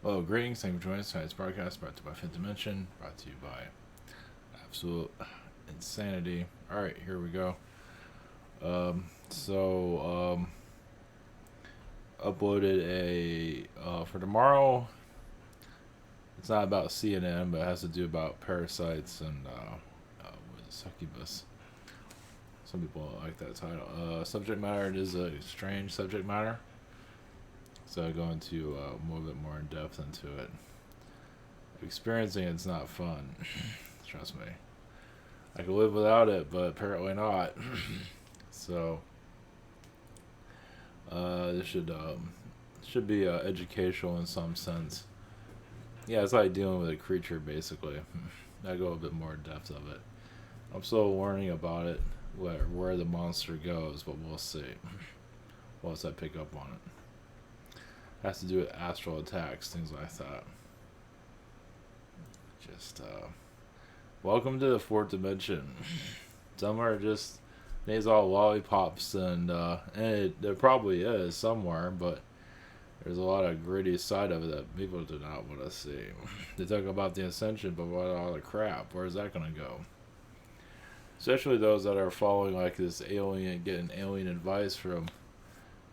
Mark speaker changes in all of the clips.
Speaker 1: Hello, greetings. Thank you for joining us. Tonight's broadcast brought to you by Fifth Dimension, brought to you by Absolute Insanity. Alright, here we go. Uploaded for tomorrow. It's not about CNN, but it has to do about parasites and succubus. Some people like that title. Subject matter, it is a strange subject matter. So I go into a little bit more in depth into it. Experiencing it's not fun. Trust me. I could live without it, but apparently not. So this should be educational in some sense. Yeah, it's like dealing with a creature basically. I go a bit more in depth of it. I'm still learning about it, where the monster goes, but we'll see once I pick up on it. Has to do with astral attacks, things like that. Just welcome to the fourth dimension. Some are just these all lollipops, and there probably is somewhere, but there's a lot of gritty side of it that people do not want to see. They talk about the ascension, but what all the crap? Where's that gonna go? Especially those that are following like this alien, getting alien advice from.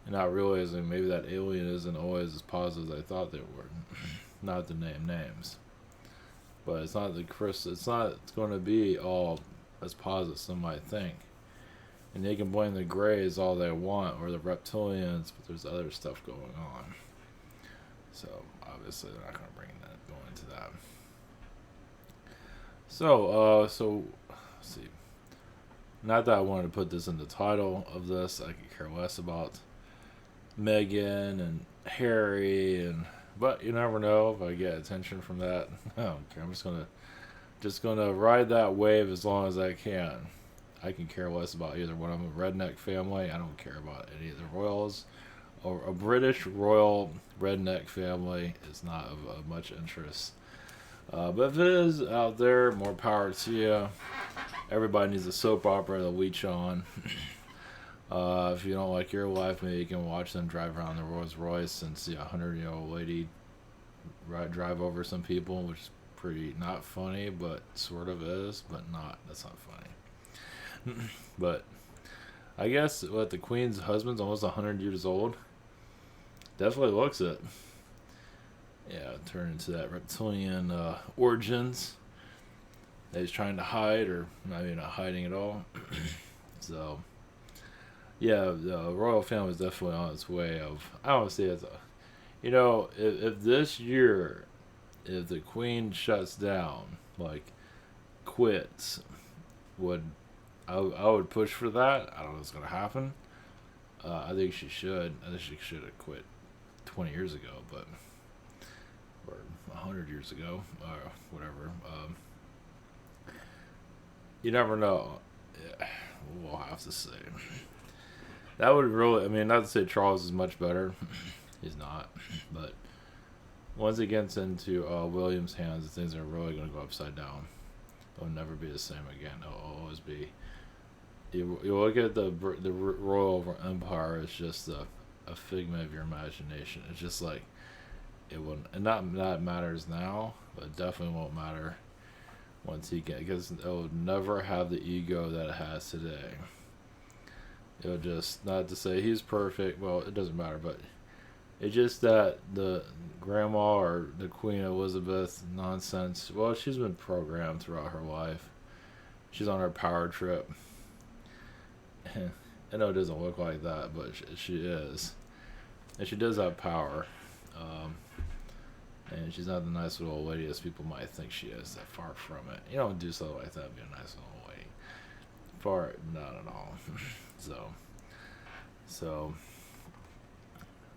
Speaker 1: And not realizing maybe that alien isn't always as positive as I thought they were. Not to name names, but it's not It's not. It's going to be all as positive as some might think. And they can blame the Greys all they want or the reptilians, but there's other stuff going on. So obviously they're not going to go into that. So let's see. Not that I wanted to put this in the title of this. I could care less about Meghan and Harry, but you never know if I get attention from that. I don't care. I'm just gonna ride that wave as long as I can. I can care less about either one. I'm a redneck family. I don't care about any of the royals, or a British royal redneck family is not of much interest. But if it is out there, more power to you. Everybody needs a soap opera to leech on. If you don't like your life, maybe you can watch them drive around the Rolls Royce and see a 100-year-old lady drive over some people, which is pretty not funny, but sort of is, but not. That's not funny. But I guess what the Queen's husband's almost 100 years old. Definitely looks it. Yeah, turn into that reptilian origins that he's trying to hide, or maybe not hiding at all. So. Yeah, the royal family is definitely on its way of. I don't see it as if this year, if the queen shuts down, like quits, I would push for that. I don't know if it's gonna happen. I think she should. I think she should have quit 20 years ago, or 100 years ago, or whatever. You never know. Yeah, we'll have to see. That would really, not to say Charles is much better. He's not. But once it gets into William's hands, things are really going to go upside down. It'll never be the same again. It'll always be. You look at the royal empire, it's just a figment of your imagination. It's just like, it wouldn't. And not that matters now, but it definitely won't matter once because it will never have the ego that it has today. It'll just, not to say he's perfect, well, it doesn't matter, but it's just that the grandma or the Queen Elizabeth nonsense, well, she's been programmed throughout her life. She's on her power trip. I know it doesn't look like that, but she is. And she does have power. And she's not the nice little old lady as people might think she is. That far from it. You don't do something like that, be a nice little lady. Not at all. So,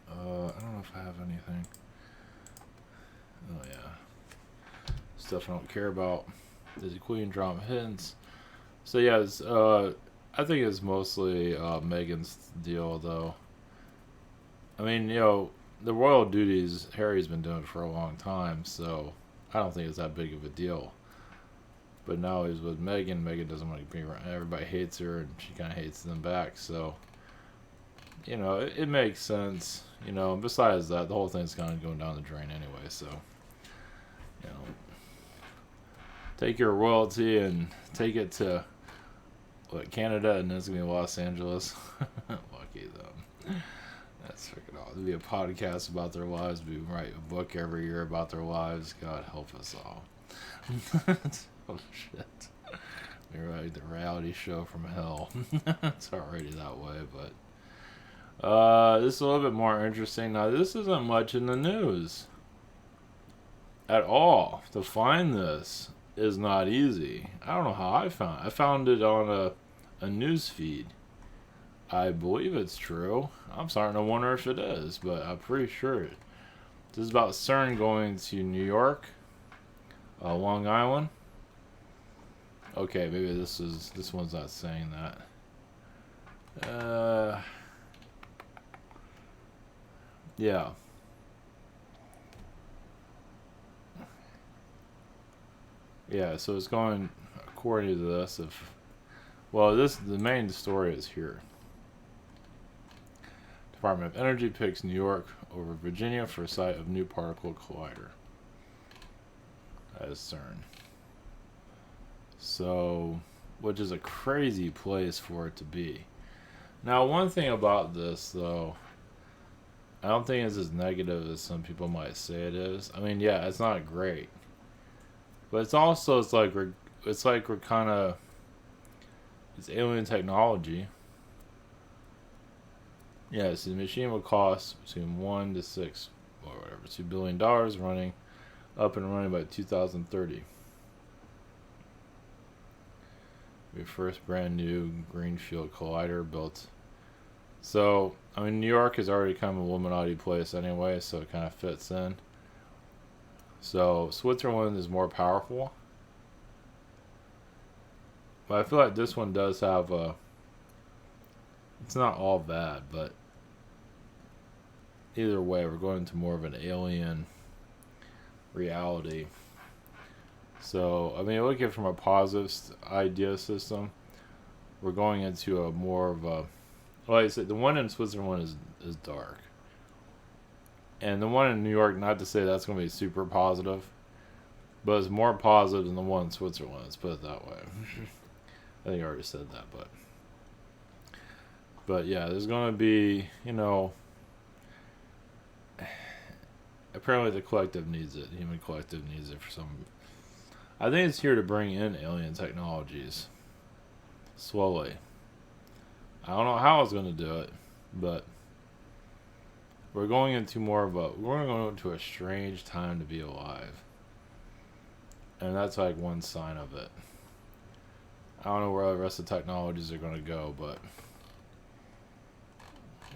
Speaker 1: I don't know if I have anything. Oh yeah, stuff I don't care about. There's a Queen drama hints. So yeah, I think it's mostly Meghan's deal, though. The royal duties Harry's been doing for a long time, so I don't think it's that big of a deal. But now he's with Meghan. Meghan doesn't want to be around. Everybody hates her, and she kind of hates them back. So you know, it makes sense. You know, and besides that, the whole thing's kind of going down the drain anyway. So, you know, take your royalty and take it to what, Canada, and then it's gonna be Los Angeles. Lucky them. That's freaking awesome. There'll be a podcast about their lives. We write a book every year about their lives. God help us all. Oh shit. We write the reality show from hell. It's already that way, but this is a little bit more interesting. Now, this isn't much in the news at all. To find this is not easy. I don't know how I found it. I found it on a news feed. I believe it's true. I'm starting to wonder if it is, but I'm pretty sure it. This is about CERN going to New York, Long Island. Okay, maybe this one's not saying that. Yeah. Yeah, so it's going according to this. The main story is here. Department of Energy picks New York over Virginia for site of new particle collider. That is CERN. So, which is a crazy place for it to be. Now, one thing about this, though, I don't think it's as negative as some people might say it is. I mean, yeah, it's not great, but it's like we're kind of, it's alien technology. Yeah, so the machine will cost between $2 billion running up and running by 2030. The first brand new greenfield collider built. So, I mean, New York is already kind of a Illuminati place anyway, so it kind of fits in. So, Switzerland is more powerful. But I feel like this one does have a... It's not all bad, but either way, we're going to more of an alien reality. So, I mean, look at it from a positive idea system. We're going into a more of a... Like I said, the one in Switzerland is dark. And the one in New York, not to say that's going to be super positive, but it's more positive than the one in Switzerland, let's put it that way. I think I already said that, but yeah, there's going to be, you know, apparently the collective needs it. The human collective needs it for some... I think it's here to bring in alien technologies. Slowly. I don't know how it's going to do it, but we're going into we're going to go into a strange time to be alive. And that's like one sign of it. I don't know where the rest of the technologies are going to go, but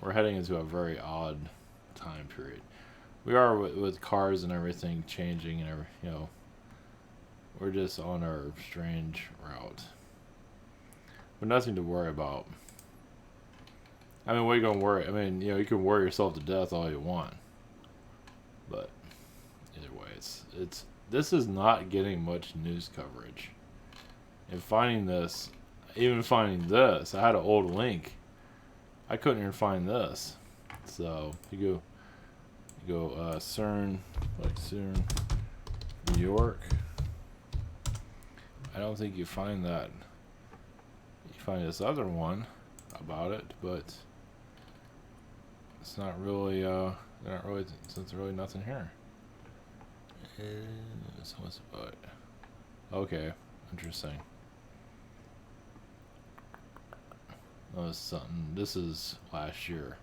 Speaker 1: we're heading into a very odd time period. We are with cars and everything changing and you know, we're just on our strange route. But nothing to worry about. I mean, what are you going to worry? I mean, you know, you can worry yourself to death all you want. But either way, this is not getting much news coverage. And even finding this, I had an old link. I couldn't even find this. So you go CERN, like CERN, New York. I don't think you find that. You find this other one about it, but it's not really. There's really nothing here. So what's about it? Okay, interesting. Oh, something. This is last year.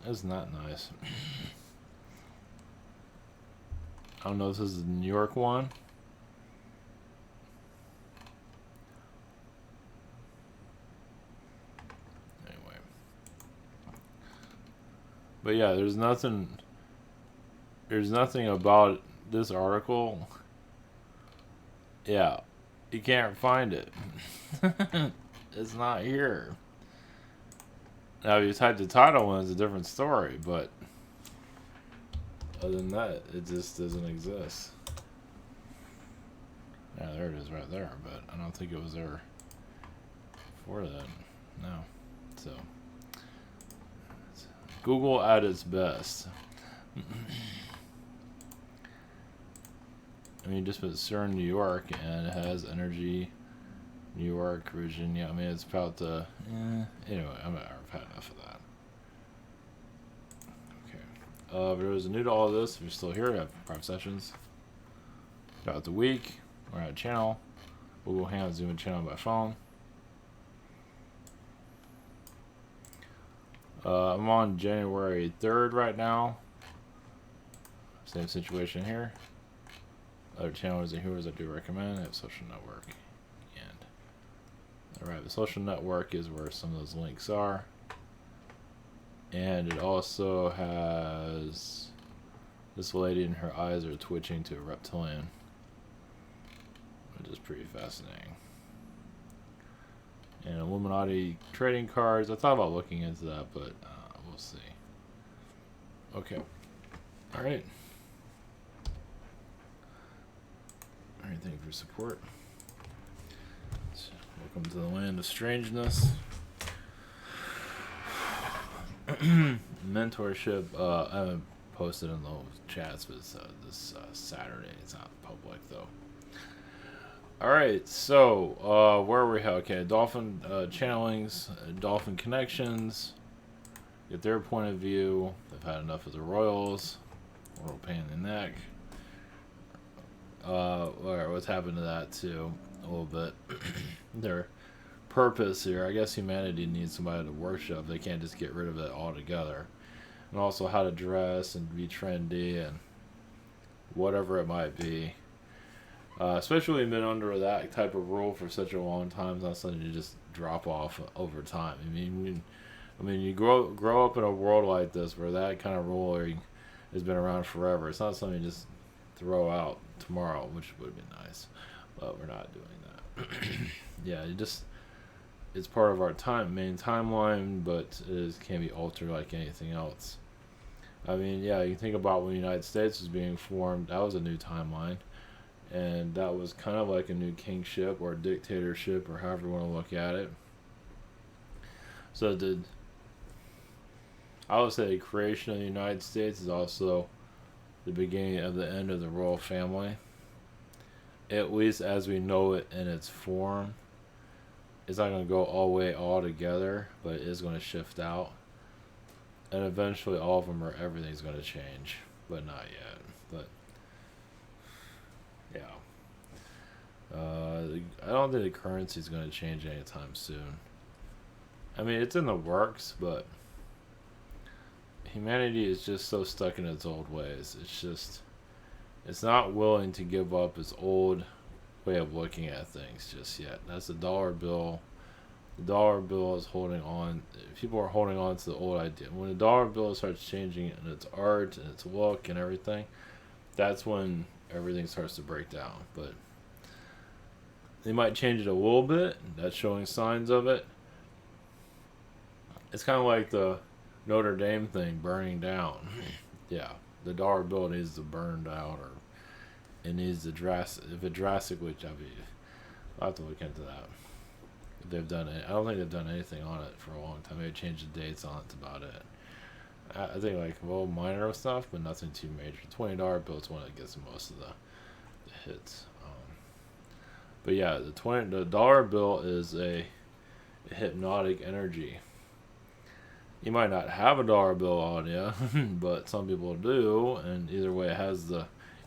Speaker 1: Isn't that nice? I don't know if this is the New York one. Anyway. But yeah, there's nothing about this article. Yeah, you can't find it. It's not here. Now, if you type the title in, it's a different story, but other than that, it just doesn't exist. Yeah, there it is right there, but I don't think it was there before that. No. So Google at its best. I mean, just put CERN, New York, and it has energy, New York, Virginia. I mean, it's about the. Anyway, I've had enough of that. Okay. For those new to all of this, if you're still here, I have 5 sessions throughout the week. We're at a channel. Google Hangout, Zoom a channel by phone. I'm on January 3rd right now. Same situation here. Other channels and heroes I do recommend. I have social network. And alright, the social network is where some of those links are. And it also has this lady and her eyes are twitching to a reptilian, which is pretty fascinating. And Illuminati trading cards. I thought about looking into that, but we'll see. Okay. Alright. Alright, thank you for support. So, welcome to the land of strangeness. Mentorship. I haven't posted in those chats, but it's this Saturday. It's not public, though. Alright, so where are we? Okay, Dolphin channelings, Dolphin connections. Get their point of view. They've had enough of the royals. A little pain in the neck. What's happened to that too? A little bit. Their purpose here. I guess humanity needs somebody to worship. They can't just get rid of it altogether. And also how to dress and be trendy and whatever it might be. Especially been under that type of rule for such a long time. It's not something you just drop off over time. I mean, you grow up in a world like this where that kind of ruling has been around forever. It's not something you just throw out tomorrow, which would be nice, but we're not doing that. Yeah, it's part of our main timeline, but it can't be altered like anything else. I mean, yeah, you think about when the United States was being formed, that was a new timeline. And that was kind of like a new kingship or dictatorship or however you want to look at it. So I would say the creation of the United States is also the beginning of the end of the royal family. At least as we know it in its form. It's not going to go all together, but it is going to shift out. And eventually all of them everything's going to change. But not yet. But yeah. I don't think the currency is going to change anytime soon. I mean, it's in the works, but humanity is just so stuck in its old ways. It's not willing to give up its old way of looking at things just yet. That's the dollar bill. The dollar bill is holding on. People are holding on to the old idea. When the dollar bill starts changing in its art and its look and everything, that's when everything starts to break down. But they might change it a little bit. That's showing signs of it. It's kind of like the Notre Dame thing burning down. Yeah, the dollar bill needs to burn out, or it needs to drastically. I'll have to look into that. If they've done it, I don't think they've done anything on it for a long time. Maybe changed the dates on it. That's about it. I think minor stuff, but nothing too major. $20 bill is one that gets most of the hits. But yeah, the dollar bill is a hypnotic energy. You might not have a dollar bill on you, but some people do, and either way,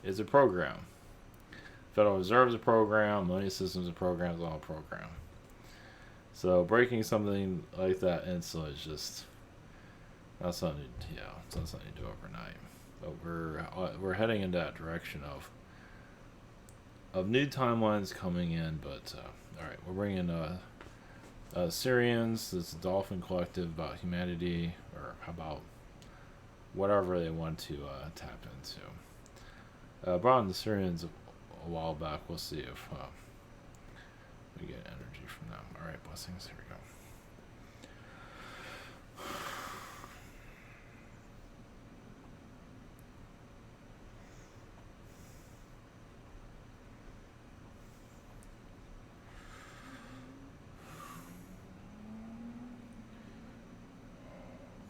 Speaker 1: it's a program. Federal Reserve is a program, money systems a program, it's all a program. So breaking something like that instantly is just not something. It's not something you do overnight. But we're heading in that direction of new timelines coming in. But all right, we're bringing Syrians, this Dolphin collective about humanity, or about whatever they want to tap into. Brought in the Syrians a while back. We'll see if we get energy from them. All right, blessings. Here we go.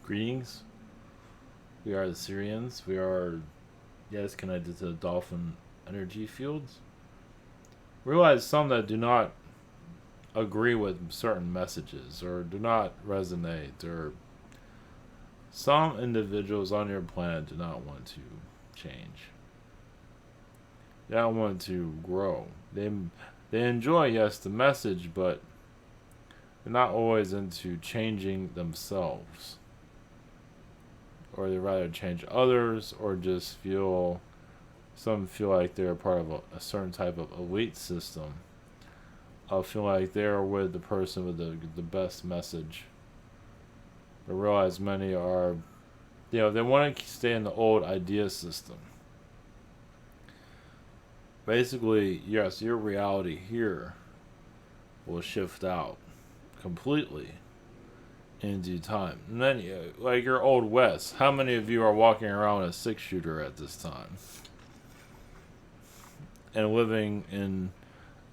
Speaker 1: Greetings. We are the Syrians. We are, yes, connected to the Dolphin energy fields. Realize some that do not agree with certain messages or do not resonate, or some individuals on your planet do not want to change. They don't want to grow. They enjoy, yes, the message, but they're not always into changing themselves. Or they rather change others, or just some feel like they're part of a certain type of elite system. I feel like they're with the person with the best message. I realize many are, they want to stay in the old idea system. Basically, yes, your reality here will shift out completely in due time. And then, like your old West, how many of you are walking around with a 6-shooter at this time? And living in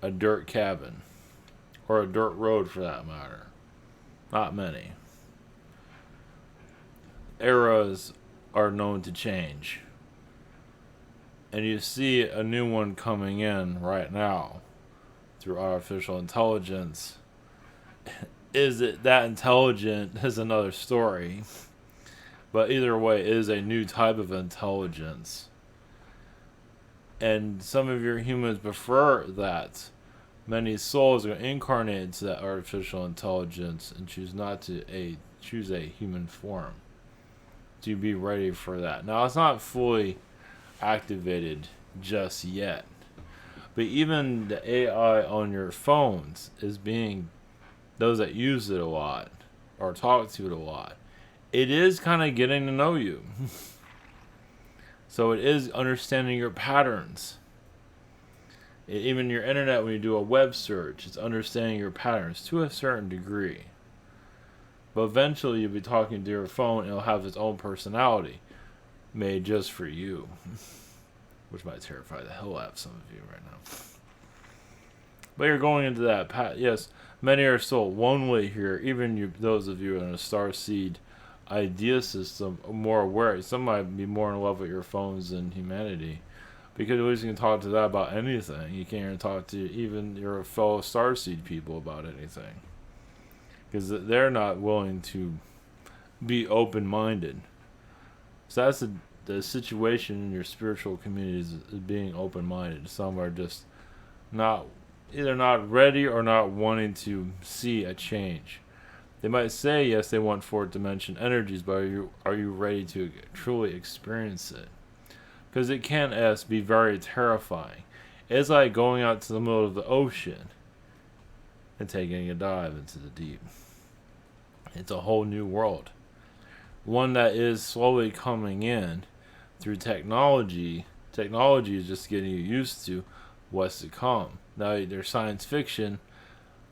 Speaker 1: a dirt cabin. Or a dirt road for that matter. Not many. Eras are known to change. And you see a new one coming in right now through artificial intelligence. Is it that intelligent is another story. But either way, it is a new type of intelligence. And some of your humans prefer that. Many souls are incarnated into that artificial intelligence and choose not to choose a human form. To be ready for that. Now, it's not fully activated just yet. But even the AI on your phones is being, those that use it a lot or talk to it a lot, it is kind of getting to know you. So it is understanding your patterns. Even your internet, when you do a web search, it's understanding your patterns to a certain degree. But eventually you'll be talking to your phone and it'll have its own personality made just for you. Which might terrify the hell out of some of you right now. But you're going into that path. Yes, many are still lonely here. Even those of you in a starseed idea system are more aware. Some might be more in love with your phones than humanity. Because at least you can talk to that about anything. You can't even talk to even your fellow starseed people about anything. Because they're not willing to be open-minded. So that's the situation in your spiritual communities is being open-minded. Some are just either not ready or not wanting to see a change. They might say, yes, they want fourth dimension energies, but are you ready to truly experience it? Because it can, be very terrifying. It's like going out to the middle of the ocean and taking a dive into the deep. It's a whole new world. One that is slowly coming in through technology. Technology is just getting you used to what's to come. Now, their science fiction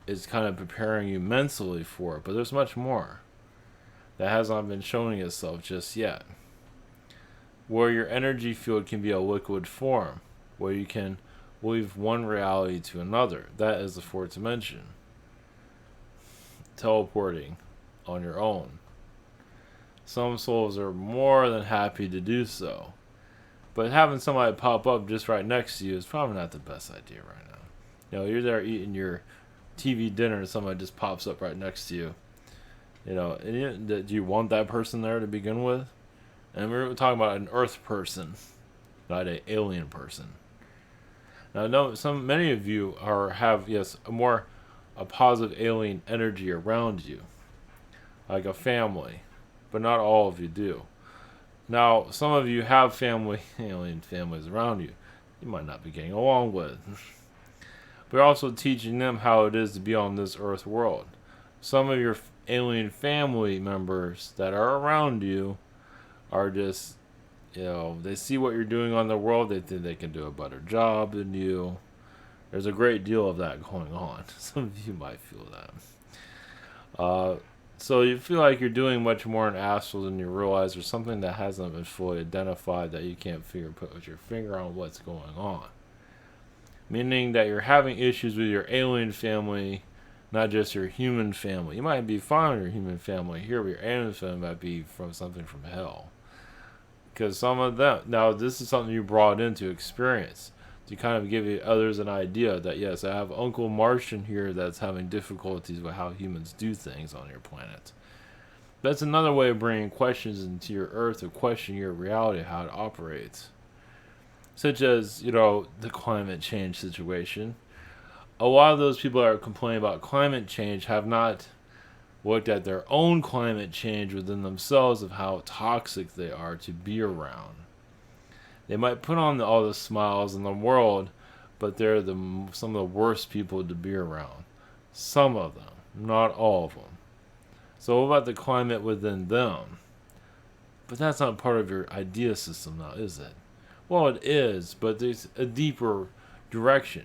Speaker 1: is kind of preparing you mentally for it, but there's much more that has not been showing itself just yet. Where your energy field can be a liquid form, where you can weave one reality to another. That is the fourth dimension. Teleporting on your own. Some souls are more than happy to do so. But having somebody pop up just right next to you is probably not the best idea right now. You're there eating your TV dinner and somebody just pops up right next to you. Do you want that person there to begin with? And we're talking about an Earth person, not an alien person. Now, many of you have a positive alien energy around you, like a family, but not all of you do. Now, some of you have alien families around you. You might not be getting along with. But you're also teaching them how it is to be on this Earth world. Some of your alien family members that are around you are just, they see what you're doing on the world. They think they can do a better job than you. There's a great deal of that going on. Some of you might feel that. So you feel like you're doing much more in astral than you realize, or something that hasn't been fully identified that you can't put your finger on what's going on. Meaning that you're having issues with your alien family not just your human family. You might be fine with your human family here, but your alien family might be from something from hell. Because some of them, now this is something you brought into experience to kind of give others an idea that yes, I have Uncle Martian here that's having difficulties with how humans do things on your planet. That's another way of bringing questions into your Earth or question your reality, how it operates. Such as, the climate change situation. A lot of those people that are complaining about climate change have not looked at their own climate change within themselves of how toxic they are to be around. They might put on all the smiles in the world, but they're some of the worst people to be around. Some of them, not all of them. So what about the climate within them? But that's not part of your idea system now, is it? Well, it is, but there's a deeper direction.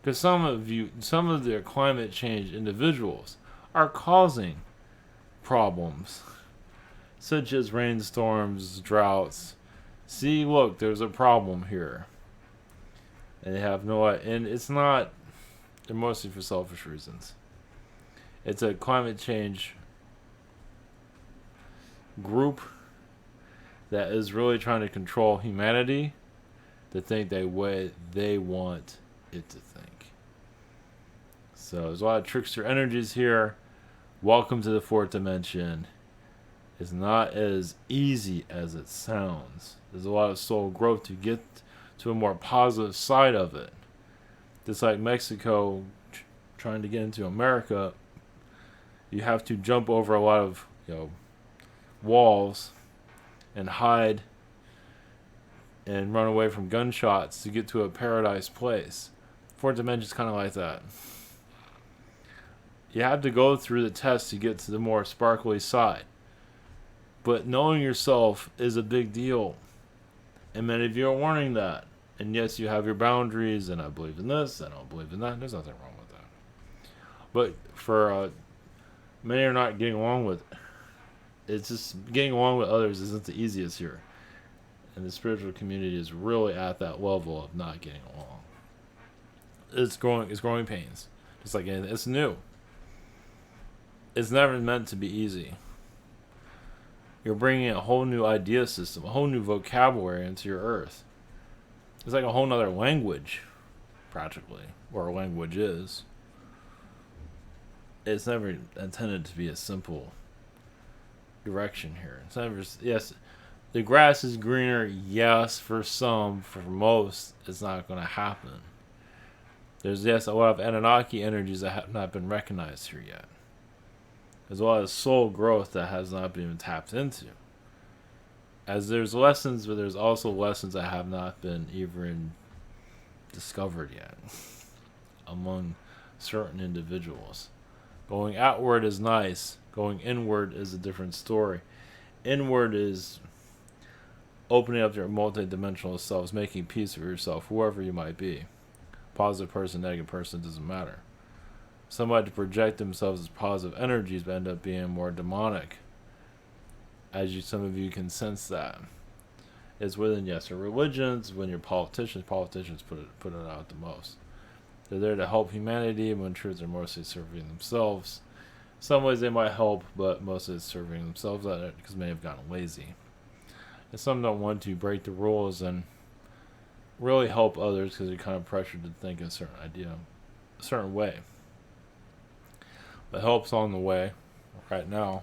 Speaker 1: Because some of their climate change individuals are causing problems, such as rainstorms, droughts. See, look, there's a problem here. And they have and it's not, they're mostly for selfish reasons. It's a climate change group that is really trying to control humanity to think the way they want it to think. So there's a lot of trickster energies here. Welcome to the fourth dimension. It's not as easy as it sounds. There's a lot of soul growth to get to a more positive side of it. Just like Mexico trying to get into America, you have to jump over a lot of walls and hide and run away from gunshots to get to a paradise place. Fourth dimension is kind of like that. You have to go through the test to get to the more sparkly side. But knowing yourself is a big deal. And many of you are warning that. And yes, you have your boundaries, and I believe in this, and I don't believe in that. There's nothing wrong with that. But for many are not getting along with it. It's just getting along with others isn't the easiest here. And the spiritual community is really at that level of not getting along. It's growing pains. Just like anything. It's new. It's never meant to be easy. You're bringing a whole new idea system, a whole new vocabulary into your earth. It's like a whole nother language, practically, or a language is. It's never intended to be a simple direction here. It's never, yes, the grass is greener, yes, for some, for most, it's not going to happen. There's, yes, a lot of Anunnaki energies that have not been recognized here yet. There's a lot of soul growth that has not been tapped into. As there's lessons, but there's also lessons that have not been even discovered yet among certain individuals. Going outward is nice. Going inward is a different story. Inward is opening up your multidimensional selves, making peace with yourself, whoever you might be. Positive person, negative person, doesn't matter. Somebody to project themselves as positive energies but end up being more demonic. Some of you can sense that. It's within, yes, your religions, when you're politicians put it out the most. They're there to help humanity, when in truth they're mostly serving themselves. Some ways they might help, but mostly it's serving themselves at it because many have gotten lazy. And some don't want to break the rules and really help others because they're kind of pressured to think a certain way. But help's on the way right now.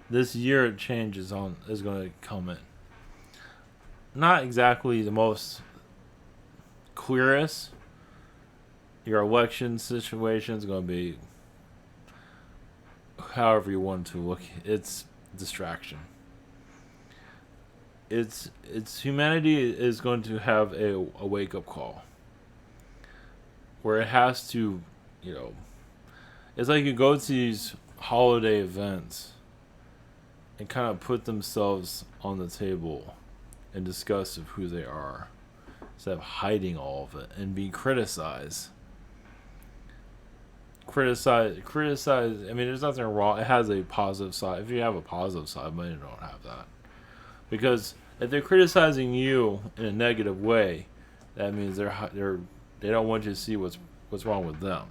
Speaker 1: This year change is going to come in. Not exactly the most clearest. Your election situation is going to be however you want to look. It's distraction. It's humanity is going to have a wake up call where it has to, it's like you go to these holiday events and kind of put themselves on the table and discuss of who they are instead of hiding all of it and being criticized. Criticize. I mean, there's nothing wrong. It has a positive side. If you have a positive side, many don't have that. Because if they're criticizing you in a negative way, that means they don't want you to see what's wrong with them.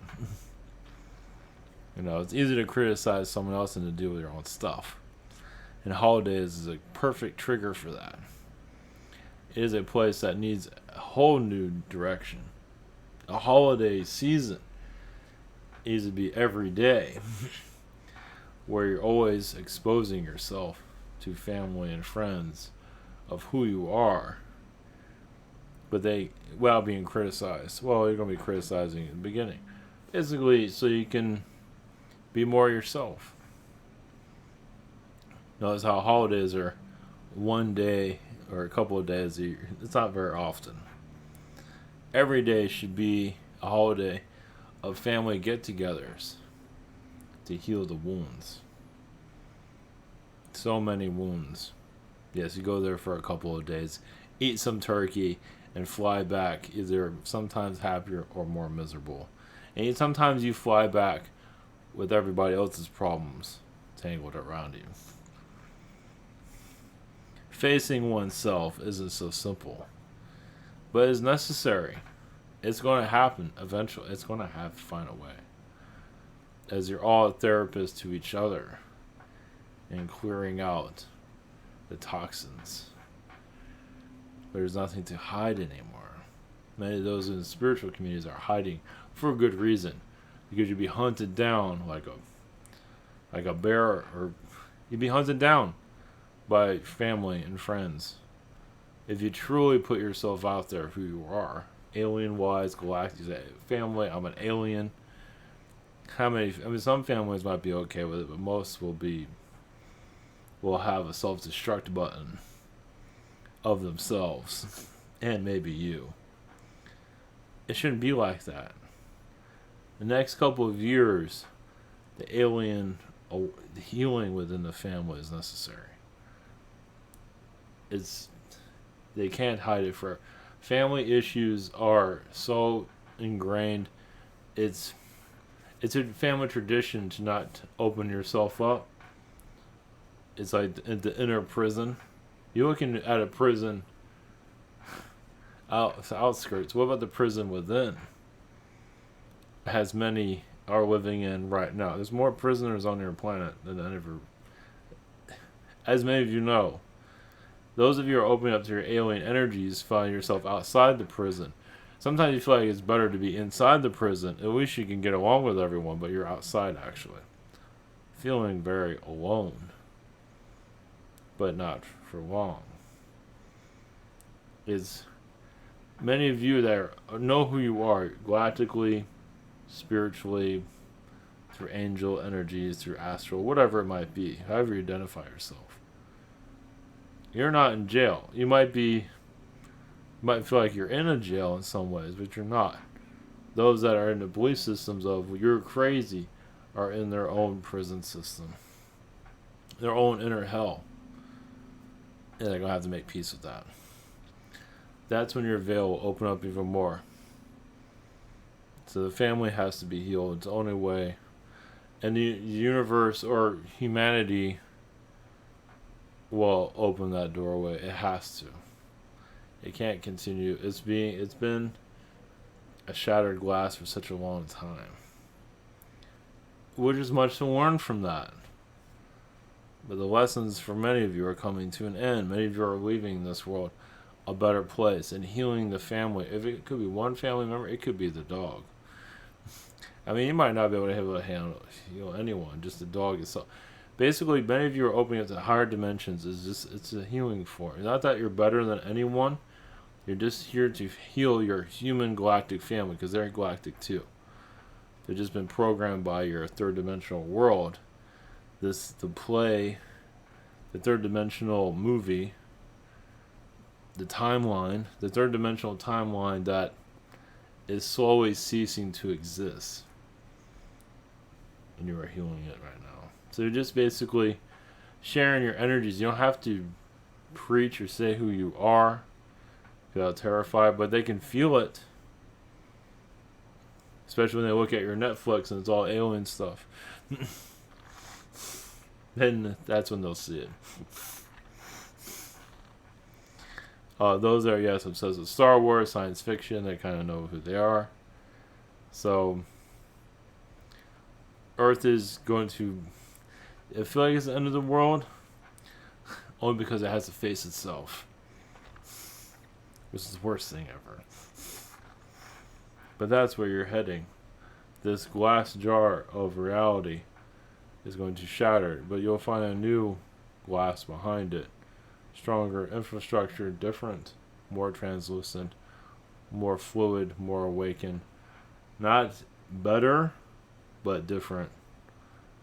Speaker 1: It's easy to criticize someone else than to deal with your own stuff. And holidays is a perfect trigger for that. It is a place that needs a whole new direction. A holiday season needs to be every day, where you're always exposing yourself to family and friends of who you are, but without being criticized. Well, you're going to be criticizing in the beginning, basically, so you can be more yourself. Notice how holidays are one day or a couple of days a year. It's not very often. Every day should be a holiday of family get-togethers to heal the wounds. So many wounds. Yes, you go there for a couple of days, eat some turkey, and fly back either sometimes happier or more miserable. And sometimes you fly back with everybody else's problems tangled around you. Facing oneself isn't so simple, but it's necessary. It's going to happen eventually. It's going to have to find a way. As you're all a therapist to each other and clearing out the toxins. There's nothing to hide anymore. Many of those in the spiritual communities are hiding for a good reason, because you'd be hunted down like a bear, or you'd be hunted down by family and friends if you truly put yourself out there who you are, alien wise, galactic. Family, I'm an alien. Some families might be okay with it, but most will have a self-destruct button of themselves and maybe you. It shouldn't be like that. The next couple of years, the healing within the family is necessary. They can't hide it for family issues are so ingrained. It's a family tradition to not open yourself up. It's like the inner prison. You're looking at a prison outskirts. What about the prison within? As many are living in right now. There's more prisoners on your planet than ever. As many of you know, those of you who are opening up to your alien energies find yourself outside the prison. Sometimes you feel like it's better to be inside the prison. At least you can get along with everyone, but you're outside actually. Feeling very alone. But not for long. Many of you that know who you are, galactically, spiritually, through angel energies, through astral, whatever it might be, however you identify yourself. You're not in jail. You might feel like you're in a jail in some ways, but you're not. Those that are in the belief systems of you're crazy are in their own prison system, their own inner hell. And they're going to have to make peace with that. That's when your veil will open up even more. So the family has to be healed. It's the only way. And the universe or humanity will open that doorway. It has to. It can't continue. It's been a shattered glass for such a long time. Which is much to learn from that. But the lessons for many of you are coming to an end. Many of you are leaving this world a better place and healing the family. If it could be one family member, it could be the dog. You might not be able to handle anyone, just the dog itself. Basically, many of you are opening up to higher dimensions. It's a healing form. Not that you're better than anyone. You're just here to heal your human galactic family, because they're galactic too. They've just been programmed by your third dimensional world. The third dimensional movie, the third dimensional timeline that is slowly ceasing to exist. And you are healing it right now. So you're just basically sharing your energies. You don't have to preach or say who you are without terrified, but they can feel it. Especially when they look at your Netflix and it's all alien stuff. Then that's when they'll see it. Those are, yes, obsessed with Star Wars, science fiction. They kind of know who they are. So, Earth is going to, I feel like it's the end of the world, only because it has to face itself, which is the worst thing ever. But that's where you're heading. This glass jar of reality is going to shatter, but you'll find a new glass behind it. Stronger infrastructure, different, more translucent, more fluid, more awakened. Not better, but different.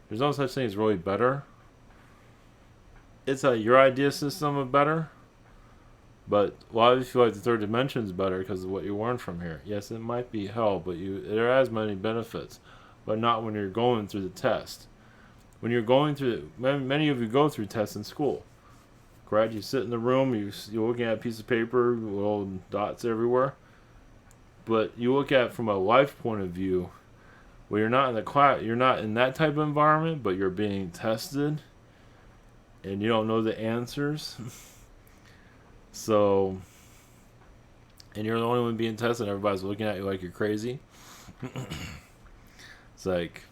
Speaker 1: There's no such thing as really better. It's your idea system of better, but a lot of you feel like the third dimension is better because of what you learned from here. Yes, it might be hell, but there has many benefits, but not when you're going through the test. When you're going through, many of you go through tests in school. Correct? You sit in the room, you're looking at a piece of paper, little dots everywhere. But you look at it from a life point of view, where you're not in the class, you're not in that type of environment, but you're being tested, and you don't know the answers. So, and you're the only one being tested, and everybody's looking at you like you're crazy. It's like,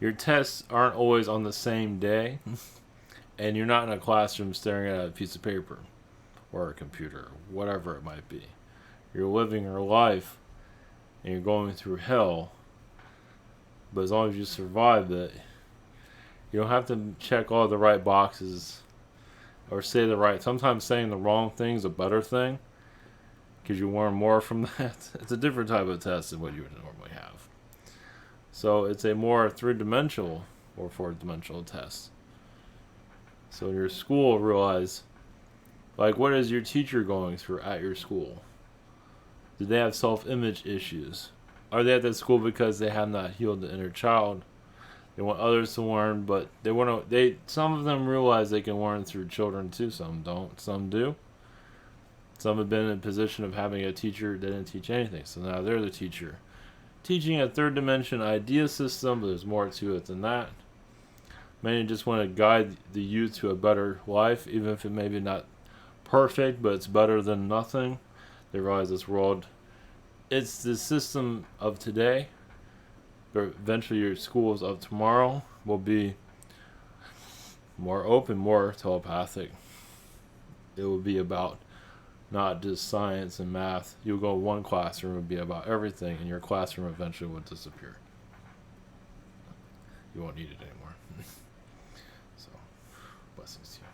Speaker 1: your tests aren't always on the same day, and you're not in a classroom staring at a piece of paper or a computer, whatever it might be. You're living your life, and you're going through hell, but as long as you survive it, you don't have to check all the right boxes or say the right. Sometimes saying the wrong thing is a better thing because you learn more from that. It's a different type of test than what you would normally have. So it's a more three-dimensional or four-dimensional test. So in your school, realize, like, what is your teacher going through at your school? Do they have self-image issues? Are they at that school because they have not healed the inner child? They want others to learn, but some of them realize they can learn through children too. Some don't. Some do. Some have been in a position of having a teacher that didn't teach anything, so now they're the teacher. Teaching a third dimension idea system, but there's more to it than that. Many just want to guide the youth to a better life, even if it may be not perfect, but it's better than nothing. They realize this world, it's the system of today, but eventually your schools of tomorrow will be more open, more telepathic. It will be about not just science and math. You'll go one classroom, it will be about everything, and your classroom eventually will disappear. You won't need it anymore. So, blessings to you.